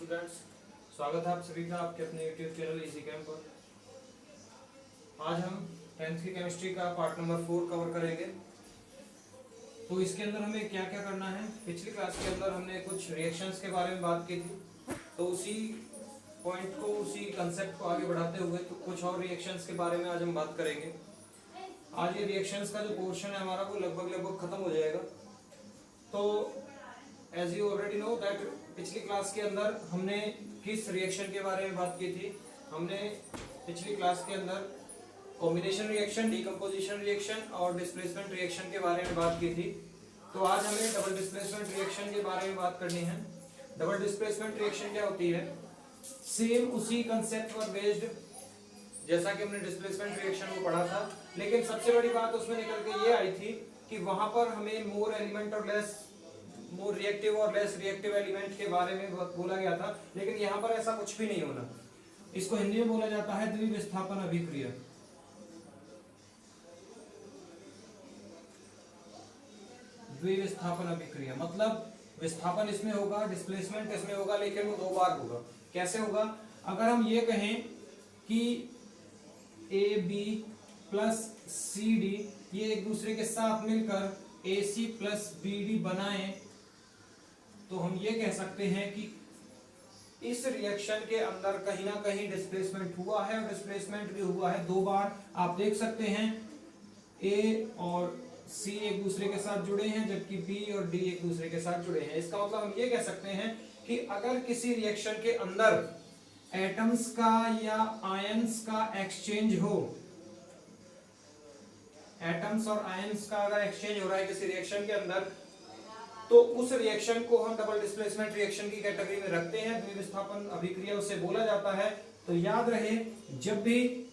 Students, स्वागत है आप सभी का आपके अपने यूट्यूब चैनल इजी कैम पर। आज हम 10th की केमिस्ट्री का पार्ट नंबर 4 कवर करेंगे। तो इसके अंदर हमें क्या क्या करना है, पिछली क्लास के अंदर हमने कुछ रिएक्शंस के बारे में बात की थी, तो उसी पॉइंट को, उसी कंसेप्ट को आगे बढ़ाते हुए तो कुछ और रिएक्शंस के बारे में आज हम बात करेंगे। आज ये रिएक्शंस का जो पोर्शन है हमारा वो लगभग खत्म हो जाएगा। तो as you already know that पिछली क्लास के अंदर हमने किस रिएक्शन के बारे में बात की थी। हमने पिछली क्लास के अंदर कॉम्बिनेशन रिएक्शन, डीकंपोजिशन रिएक्शन और डिस्प्लेसमेंट रिएक्शन के बारे में बात की थी। तो आज हमें डबल डिस्प्लेसमेंट रिएक्शन के बारे में बात करनी है। डबल डिस्प्लेसमेंट रिएक्शन क्या होती है? सेम उसी कंसेप्ट पर बेस्ड जैसा कि हमने डिस्प्लेसमेंट रिएक्शन को पढ़ा था, लेकिन सबसे बड़ी बात उसमें निकल के ये आई थी कि वहां पर हमें मोर एलिमेंट और लेस, मोर रिएक्टिव और लेस रिएक्टिव एलिमेंट के बारे में बोला गया था, लेकिन यहाँ पर ऐसा कुछ भी नहीं होना। इसको हिंदी में बोला जाता है द्विविस्थापन अभिक्रिया। द्विविस्थापन अभिक्रिया मतलब विस्थापन इसमें होगा, डिस्प्लेसमेंट इसमें होगा, लेकिन वो 2 बार होगा। कैसे होगा? अगर हम ये कहें कि A B plus C D ये एक दूसरे के साथ मिलकर A C plus B D बनाएं, तो हम ये कह सकते हैं कि इस रिएक्शन के अंदर कहीं ना कहीं डिस्प्लेसमेंट हुआ है, और डिस्प्लेसमेंट भी हुआ है 2 बार। आप देख सकते हैं ए और सी एक दूसरे के साथ जुड़े हैं, जबकि बी और डी एक दूसरे के साथ जुड़े हैं। इसका मतलब हम ये कह सकते हैं कि अगर किसी रिएक्शन के अंदर एटम्स का या आयंस का एक्सचेंज हो, एटम्स और आयंस का अगर एक्सचेंज हो रहा है किसी रिएक्शन के अंदर, तो उस रिएक्शन को हम डबल डिस्प्लेसमेंट रिएक्शन की कैटेगरी में रखते हैं। द्विविस्थापन अभिक्रिया उसे बोला जाता है। तो याद रहे, जब भी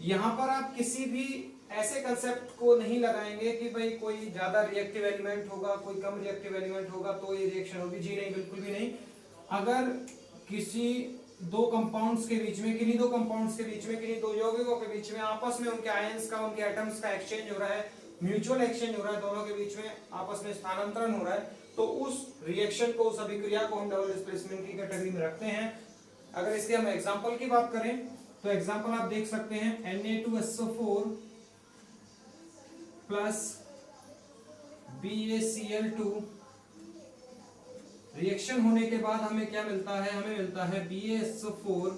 यहां पर आप किसी भी ऐसे कंसेप्ट को नहीं लगाएंगे कि भाई कोई ज्यादा रिएक्टिव एलिमेंट होगा, कोई कम रिएक्टिव एलिमेंट होगा तो ये रिएक्शन होगी, जी नहीं, बिल्कुल भी नहीं। अगर किसी 2 कंपाउंड्स के बीच में, किन्हीं 2 कंपाउंड्स के बीच में, किन्हीं 2 यौगिकों के बीच में आपस में उनके आयंस का, उनके एटम्स का एक्सचेंज हो रहा है, म्यूचुअल एक्सचेंज हो रहा है, दोनों के बीच में आपस में स्थानांतरण हो रहा है, तो उस रिएक्शन को, उस अभिक्रिया को हम डबल डिस्प्लेसमेंट की कैटेगरी में रखते हैं। अगर इसके हम एग्जांपल की बात करें तो एग्जांपल आप देख सकते हैं Na2SO4 प्लस BaCl2 रिएक्शन होने के बाद हमें क्या मिलता है? हमें मिलता है BaSO4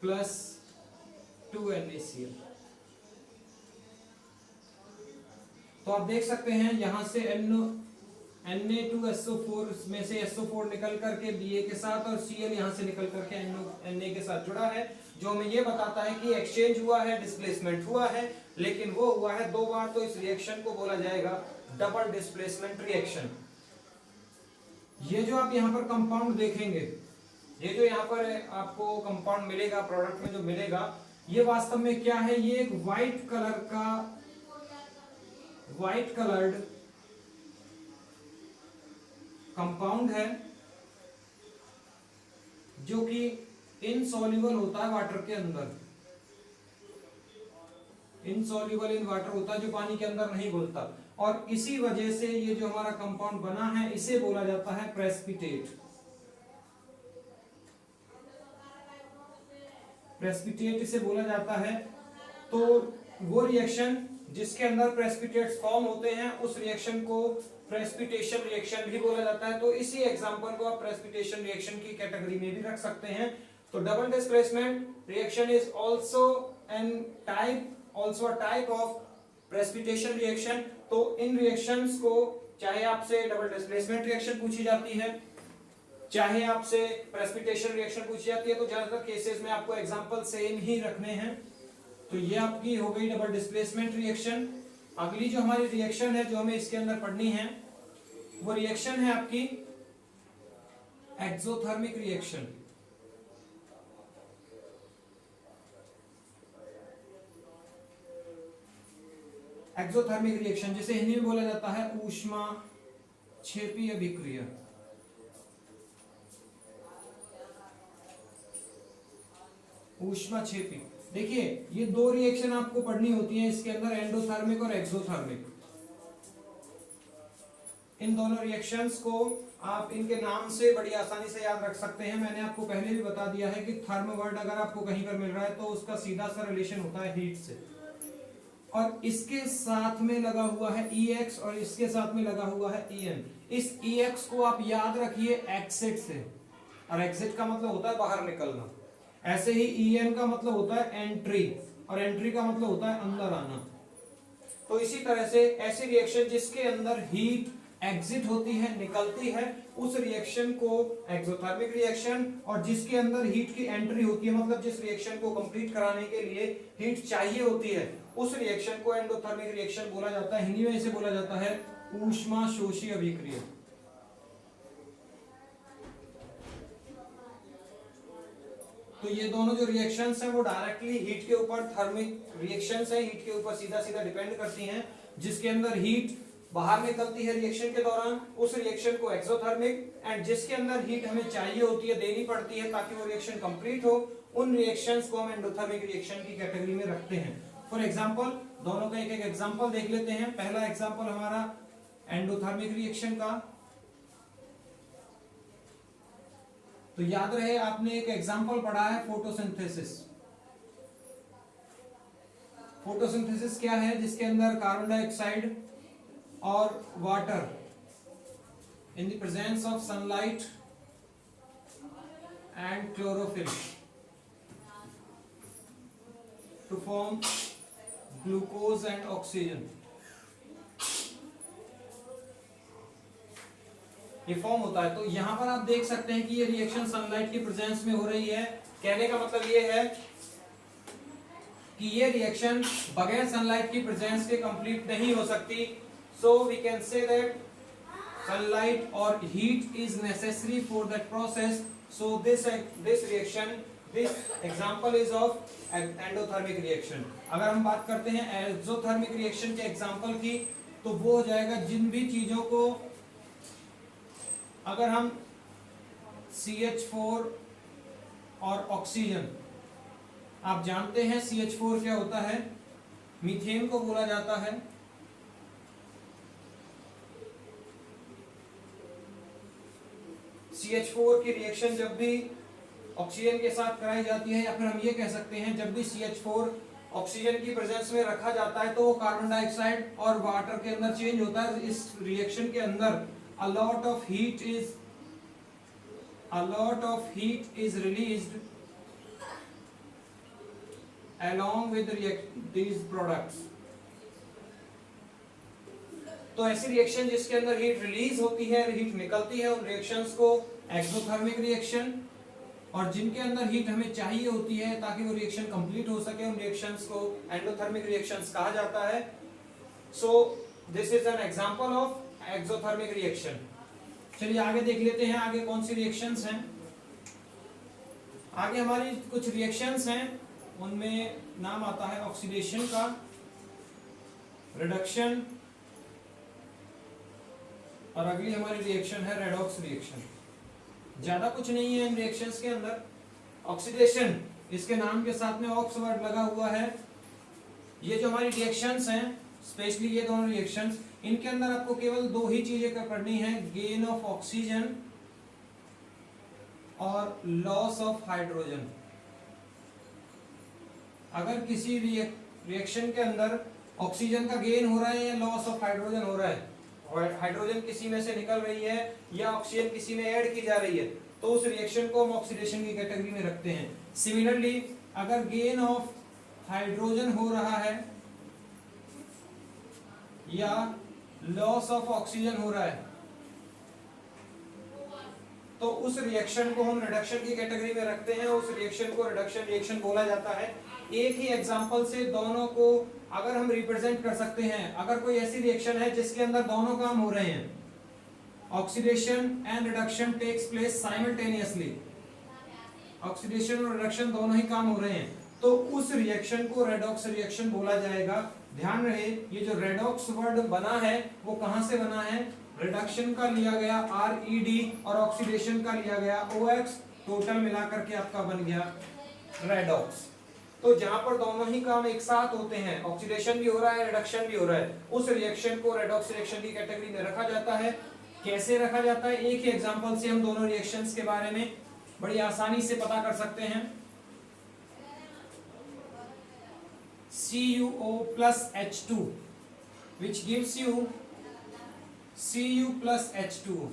प्लस 2NaCl। तो आप देख सकते हैं यहां से Na2SO4 में से SO4 निकल करके Ba के साथ और Cl यहां से निकल करके Na के साथ जुड़ा है, जो हमें ये बताता है कि एक्सचेंज हुआ है, डिस्प्लेसमेंट हुआ है, लेकिन वो हुआ है 2 बार। तो इस रिएक्शन को बोला जाएगा डबल डिस्प्लेसमेंट रिएक्शन। ये जो आप यहाँ पर कंपाउंड देखेंगे, ये जो यहाँ पर आपको कंपाउंड मिलेगा, प्रोडक्ट में जो मिलेगा, ये वास्तव में क्या है? ये एक व्हाइट कलर का, व्हाइट कलर्ड कंपाउंड है, जो कि इनसॉल्युबल होता है वाटर के अंदर, इनसॉल्युबल इन वाटर होता है, जो पानी के अंदर नहीं घुलता। और इसी वजह से ये जो हमारा कंपाउंड बना है इसे बोला जाता है प्रेसिपिटेट। प्रेसिपिटेट इसे बोला जाता है। तो वो रिएक्शन जिसके अंदर प्रेसिपिटेट्स फॉर्म होते हैं उस रिएक्शन को प्रेसिपिटेशन रिएक्शन भी बोला जाता है। तो इसी एग्जांपल को आप प्रेसिपिटेशन रिएक्शन की कैटेगरी में भी रख सकते हैं। तो double displacement reaction is also a type of precipitation reaction. तो इन रिएक्शंस को, चाहे आपसे डबल डिस्प्लेसमेंट रिएक्शन पूछी जाती है, चाहे आपसे प्रेसिपिटेशन रिएक्शन पूछी जाती है, तो ज्यादातर केसेस में आपको एग्जांपल सेम ही रखने हैं। तो ये आपकी हो गई डबल डिस्प्लेसमेंट रिएक्शन। अगली जो हमारी रिएक्शन है, जो हमें इसके अंदर पढ़नी है, वो रिएक्शन है आपकी एक्सोथर्मिक रिएक्शन। एक्सोथर्मिक रिएक्शन जिसे हिंदी में बोला जाता है ऊष्माक्षेपी अभिक्रिया। ऊष्माक्षेपी, देखिए ये 2 रिएक्शन आपको पढ़नी होती है इसके अंदर, एंडोथर्मिक और एक्सोथर्मिक। इन दोनों रिएक्शंस को आप इनके नाम से बड़ी आसानी से याद रख सकते हैं। मैंने आपको पहले भी बता दिया है कि थर्म वर्ड अगर आपको कहीं पर मिल रहा है तो उसका सीधा सा रिलेशन होता है हीट से, और इसके साथ में लगा हुआ है EX और इसके साथ में लगा हुआ है EN। इस EX को आप याद रखिए एक्सिट से, और एक्सिट का मतलब होता है बाहर निकलना। ऐसे ही EN का मतलब होता है एंट्री, और एंट्री का मतलब होता है अंदर आना। तो इसी तरह से ऐसी रिएक्शन जिसके अंदर हीट एग्जिट होती है, निकलती है, उस रिएक्शन को एक्सोथर्मिक रिएक्शन, और जिसके अंदर हीट की एंट्री होती है, मतलब जिस रिएक्शन को कंप्लीट कराने के लिए हीट चाहिए होती है, उस रिएक्शन को एंडोथर्मिक रिएक्शन बोला जाता है। हिंदी में इसे बोला जाता है ऊष्मा शोषी अभिक्रिया। तो ये दोनों जो रिएक्शंस हैं वो डायरेक्टली हीट के ऊपर, थर्मिक रिएक्शंस हैं, हीट के ऊपर सीधा सीधा डिपेंड करती हैं। जिसके अंदर हीट बाहर निकलती है रिएक्शन के दौरान, उस रिएक्शन को एक्सोथर्मिक, एंड जिसके अंदर हीट हमें चाहिए होती है, देनी पड़ती है ताकि वो रिएक्शन कंप्लीट हो, उन रिएक्शंस को हम एंडोथर्मिक रिएक्शन की कैटेगरी में रखते हैं। फॉर एग्जांपल दोनों का एक एक एग्जांपल देख लेते हैं। पहला एग्जांपल हमारा एंडोथर्मिक रिएक्शन का, तो याद रहे आपने एक एग्जांपल पढ़ा है फोटोसिंथेसिस। फोटोसिंथेसिस क्या है? जिसके अंदर कार्बन डाइऑक्साइड और water in the presence of sunlight and chlorophyll to form glucose and oxygen, ये फॉर्म होता है। तो यहां पर आप देख सकते हैं कि ये रिएक्शन सनलाइट की प्रेजेंस में हो रही है। कहने का मतलब ये है कि ये रिएक्शन बगैर सनलाइट की प्रेजेंस के कंप्लीट नहीं हो सकती। So we can say that sunlight और heat is necessary for that process. So this reaction, this example is of endothermic reaction. अगर हम बात करते हैं एक्सोथर्मिक रिएक्शन के एग्जांपल की, तो वो हो जाएगा जिन भी चीजों को अगर हम CH4 और ऑक्सीजन, आप जानते हैं CH4 क्या होता है? मीथेन को बोला जाता है। CH4 की रिएक्शन जब भी ऑक्सीजन के साथ कराई जाती है, या फिर हम ये कह सकते हैं जब भी CH4 ऑक्सीजन की प्रेजेंस में रखा जाता है, तो वो कार्बन डाइऑक्साइड और वाटर के अंदर चेंज होता है। इस रिएक्शन के अंदर a lot of heat is released along with these products। तो ऐसी रिएक्शन जिसके अंदर हीट रिलीज होती है, हीट निकलती है, उन रिएक्शंस को एक्सोथर्मिक रिएक्शन, और जिनके अंदर हीट हमें चाहिए होती है ताकि वो रिएक्शन कंप्लीट हो सके, उन रिएक्शंस को एंडोथर्मिक रिएक्शंस कहा जाता है। So this is an example of exothermic reaction. चलिए आगे देख लेते हैं आगे कौन सी रिएक्शंस हैं। आगे हमारी कुछ रिएक्शंस हैं, उनमें नाम आता है ऑक्सीडेशन का, रिडक्शन, और अगली हमारी रिएक्शन है रेडॉक्स रिएक्शन। ज्यादा कुछ नहीं है इन रिएक्शंस के अंदर। ऑक्सीडेशन, इसके नाम के साथ में ऑक्स वर्ड लगा हुआ है। ये जो हमारी रिएक्शंस हैं, स्पेशली ये दोनों रिएक्शंस, इनके अंदर आपको केवल दो ही चीजें करनी है, गेन ऑफ ऑक्सीजन और लॉस ऑफ हाइड्रोजन। अगर किसी रिएक्शन के अंदर ऑक्सीजन का गेन हो रहा है या लॉस ऑफ हाइड्रोजन हो रहा है, और हाइड्रोजन किसी में से निकल रही है या ऑक्सीजन किसी में ऐड की जा रही है, तो उस रिएक्शन को हम ऑक्सीडेशन की कैटेगरी में रखते हैं। सिमिलरली अगर गेन ऑफ हाइड्रोजन हो रहा है या लॉस ऑफ ऑक्सीजन हो रहा है, तो उस रिएक्शन को हम रिडक्शन की कैटेगरी में रखते हैं। उस रिएक्शन को रिडक्शन रिएक्शन बोला जाता है। एक ही एग्जांपल से दोनों को अगर हम रिप्रेजेंट कर सकते हैं, अगर कोई ऐसी रिएक्शन है जिसके अंदर दोनों काम हो रहे हैं, oxidation and reduction takes place simultaneously, oxidation और रिडक्शन दोनों ही काम हो रहे हैं, तो उस रिएक्शन को रेडॉक्स रिएक्शन बोला जाएगा। ध्यान रहे ये जो रेडॉक्स वर्ड बना है वो कहां से बना है? रिडक्शन का लिया गया RED और ऑक्सीडेशन का लिया गया OX, टोटल मिलाकर के आपका बन गया रेडॉक्स। तो जहां पर दोनों ही काम एक साथ होते हैं, ऑक्सीडेशन भी हो रहा है, रिडक्शन भी हो रहा है, उस रिएक्शन को रेडॉक्स रिएक्शन की कैटेगरी में रखा जाता है। कैसे रखा जाता है? एक ही एग्जांपल से हम दोनों रिएक्शंस के बारे में बड़ी आसानी से पता कर सकते हैं। CuO plus H2 which gives you Cu plus H2O।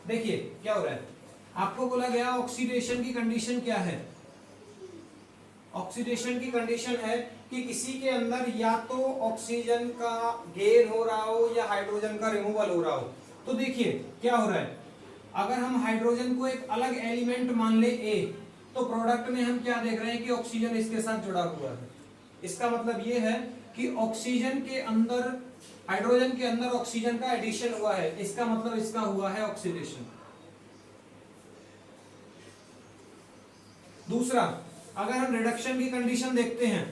देखिए क्या हो रहा है, आपको बोला गया ऑक्सीडेशन की कंडीशन क्या है। ऑक्सीडेशन की कंडीशन है कि किसी के अंदर या तो ऑक्सीजन का गेन हो रहा हो या हाइड्रोजन का रिमूवल हो रहा हो। तो देखिए क्या हो रहा है, अगर हम हाइड्रोजन को एक अलग एलिमेंट मान ले A, तो प्रोडक्ट में हम क्या देख रहे हैं कि ऑक्सीजन इसके साथ जुड़ा हुआ है। इसका मतलब ये है कि ऑक्सीजन के अंदर, हाइड्रोजन के अंदर ऑक्सीजन का एडिशन हुआ है, इसका मतलब इसका हुआ है ऑक्सीडेशन। दूसरा, अगर हम रिडक्शन की कंडीशन देखते हैं,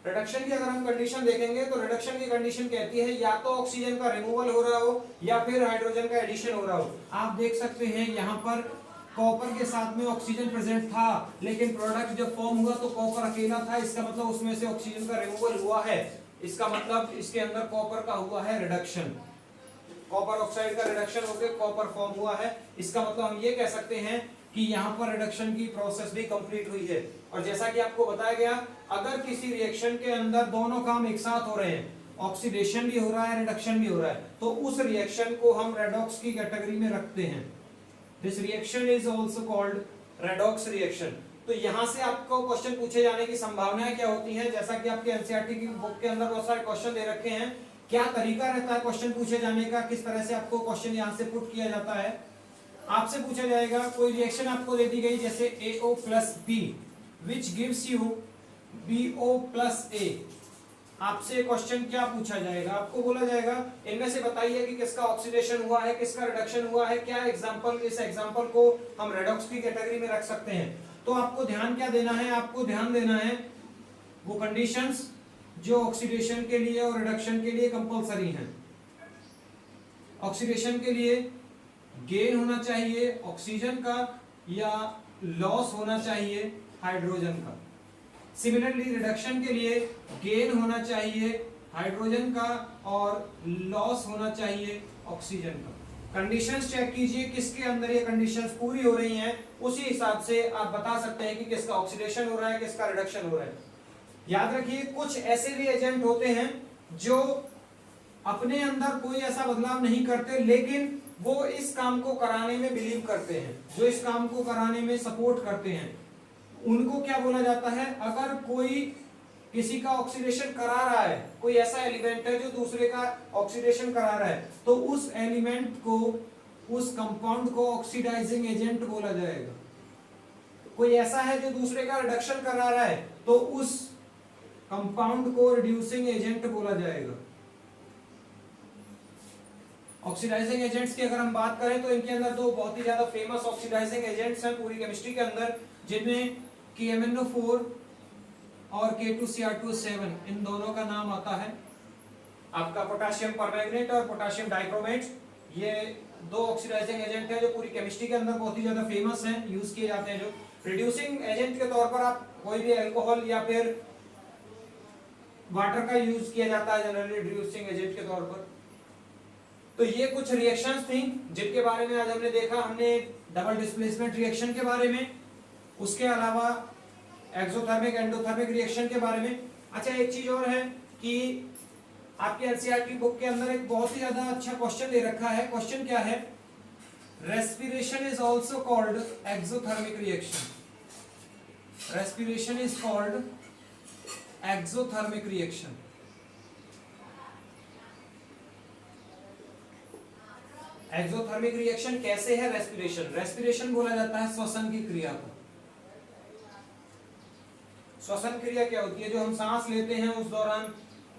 रिडक्शन की अगर हम कंडीशन देखेंगे तो रिडक्शन की कंडीशन कहती है या तो ऑक्सीजन का रिमूवल हो रहा हो या फिर हाइड्रोजन का एडिशन हो रहा हो। आप देख सकते हैं यहाँ पर कॉपर के साथ में ऑक्सीजन प्रेजेंट था, लेकिन प्रोडक्ट जब फॉर्म हुआ तो कॉपर अकेला था, इसका मतलब उसमें से ऑक्सीजन का रिमूवल हुआ है, इसका मतलब इसके अंदर कॉपर का हुआ है रिडक्शन, कॉपर ऑक्साइड का रिडक्शन होकर कॉपर फॉर्म हुआ है। इसका मतलब हम ये कह सकते हैं कि यहाँ पर रिडक्शन की प्रोसेस भी कंप्लीट हुई है। और जैसा कि आपको बताया गया, अगर किसी रिएक्शन के अंदर दोनों काम एक साथ हो रहे हैं, ऑक्सीडेशन भी हो रहा है, रिडक्शन भी हो रहा है, तो उस रिएक्शन को हम रेडॉक्स की कैटेगरी में रखते हैं। This reaction is also called redox reaction. तो यहां से आपको क्वेश्चन पूछे जाने की संभावनाएं क्या होती हैं, जैसा कि आपके एनसीईआरटी की बुक के अंदर बहुत सारे क्वेश्चन दे रखे हैं, क्या तरीका रहता है क्वेश्चन पूछे जाने का, किस तरह से आपको क्वेश्चन यहां से पुट किया जाता है। आपसे पूछा जाएगा कोई रिएक्शन आपको दे दी गई जैसे AO plus B which gives you BO plus A। आपसे क्वेश्चन क्या पूछा जाएगा, आपको बोला जाएगा इनमें से बताइए कि किसका ऑक्सीडेशन हुआ है, किसका रिडक्शन हुआ है, क्या एग्जांपल, इस एग्जांपल को हम रेडॉक्स की कैटेगरी में रख सकते हैं। तो आपको ध्यान क्या देना है, आपको ध्यान देना है वो कंडीशंस जो ऑक्सीडेशन के लिए और रिडक्शन के लिए कंपलसरी हैं। ऑक्सीडेशन के लिए गेन होना चाहिए ऑक्सीजन का या लॉस होना चाहिए हाइड्रोजन का। सिमिलरली रिडक्शन के लिए गेन होना चाहिए हाइड्रोजन का और लॉस होना चाहिए ऑक्सीजन का। कंडीशंस चेक कीजिए, किसके अंदर ये कंडीशंस पूरी हो रही हैं, उसी हिसाब से आप बता सकते हैं कि किसका ऑक्सीडेशन हो रहा है, किसका रिडक्शन हो रहा है। याद रखिए कुछ ऐसे भी एजेंट होते हैं जो अपने अंदर कोई ऐसा बदलाव नहीं करते, लेकिन वो इस काम को कराने में बिलीव करते हैं, जो इस काम को कराने में सपोर्ट करते हैं, उनको क्या बोला जाता है। अगर कोई किसी का ऑक्सीडेशन करा रहा है, कोई ऐसा एलिमेंट है जो दूसरे का ऑक्सीडेशन करा रहा है, तो उस एलिमेंट को, उस कंपाउंड को ऑक्सीडाइजिंग एजेंट बोला जाएगा। कोई ऐसा है जो दूसरे का रिडक्शन करा रहा है, तो उस कंपाउंड को रिड्यूसिंग एजेंट बोला जाएगा। ऑक्सीडाइजिंग एजेंट्स की अगर हम बात करें तो इनके अंदर दो बहुत ही ज्यादा फेमस ऑक्सीडाइजिंग एजेंट्स हैं पूरी केमिस्ट्री के अंदर, जिनमें KMnO4 और K2Cr2S7, इन दोनों का नाम आता है। आपका पोटेशियम परमैंगनेट और पोटेशियम डाइक्रोमेट, ये दो ऑक्सीडाइजिंग एजेंट हैं जो पूरी केमिस्ट्री के अंदर बहुत ही ज्यादा फेमस हैं, यूज किए जाते हैं। जो रिड्यूसिंग एजेंट के तौर पर आप कोई भी अल्कोहल या फिर वाटर का यूज किया जाता है जनरली रिड्यूसिंग एजेंट के तौर पर। तो ये कुछ रिएक्शंस थी जिनके बारे में आज हमने देखा। हमने डबल डिस्प्लेसमेंट रिएक्शन के बारे में, उसके अलावा एक्सोथर्मिक एंडोथर्मिक रिएक्शन के बारे में। अच्छा एक चीज और है कि आपके एनसीईआरटी बुक के अंदर एक बहुत ही ज्यादा अच्छा क्वेश्चन दे रखा है। क्वेश्चन क्या है, respiration is also called exothermic reaction. Respiration is called exothermic reaction. Exothermic reaction कैसे है रेस्पिरेशन? रेस्पिरेशन बोला जाता है श्वसन की क्रिया को। श्वसन क्रिया क्या होती है, जो हम सांस लेते हैं उस दौरान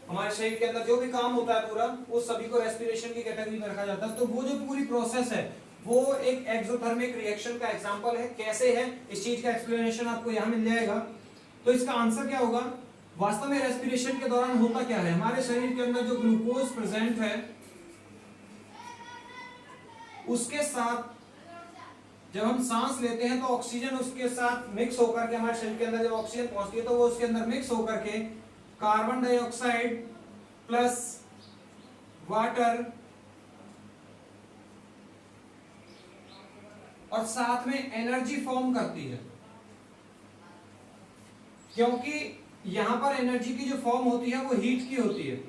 हमारे शरीर के अंदर जो भी काम होता है पूरा, उस सभी को रेस्पिरेशन की कैटेगरी में रखा जाता है। तो वो जो पूरी प्रोसेस है वो एक एक्सोथर्मिक रिएक्शन का एग्जांपल है। कैसे है, इस चीज का एक्सप्लेनेशन आपको यहाँ मिल जाएगा। तो इसका आंसर क्या होगा, वास्तव में रेस्पिरेशन के दौरान होता क्या है, हमारे शरीर के अंदर जो ग्लूकोज प्रेजेंट है उसके साथ जब हम सांस लेते हैं तो ऑक्सीजन उसके साथ मिक्स होकर के हमारे शरीर के अंदर जब ऑक्सीजन पहुंचती है तो वो उसके अंदर मिक्स होकर के कार्बन डाइऑक्साइड प्लस वाटर और साथ में एनर्जी फॉर्म करती है, क्योंकि यहां पर एनर्जी की जो फॉर्म होती है वो हीट की होती है।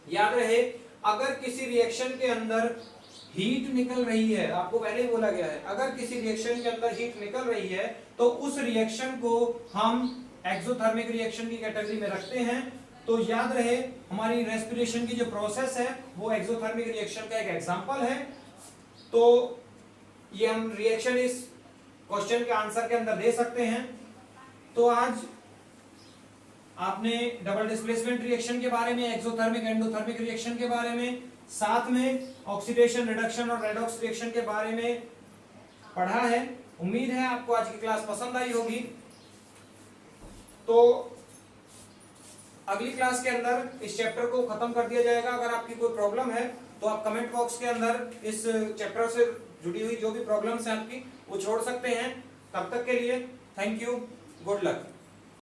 याद रहे, अगर किसी रिएक्शन के अंदर हीट निकल रही है, आपको पहले ही बोला गया है, अगर किसी रिएक्शन के अंदर हीट निकल रही है तो उस रिएक्शन को हम एक्सोथर्मिक रिएक्शन की कैटेगरी में रखते हैं। तो याद रहे, हमारी रेस्पिरेशन की जो प्रोसेस है वो एक्सोथर्मिक रिएक्शन का एक एग्जांपल है। तो ये हम रिएक्शन इस क्वेश्चन के आंसर के अंदर दे सकते हैं। तो आज आपने डबल डिस्प्लेसमेंट रिएक्शन के बारे में, एक्सोथर्मिक एंडोथर्मिक रिएक्शन के बारे में, साथ में ऑक्सीडेशन, रिडक्शन और रेडॉक्स रिएक्शन के बारे में पढ़ा है। उम्मीद है आपको आज की क्लास पसंद आई होगी। तो अगली क्लास के अंदर इस चैप्टर को खत्म कर दिया जाएगा। अगर आपकी कोई प्रॉब्लम है तो आप कमेंट बॉक्स के अंदर इस चैप्टर से जुड़ी हुई जो भी प्रॉब्लम्स हैं आपकी वो छोड़ सकते हैं। तब तक के लिए थैंक यू, गुड लक।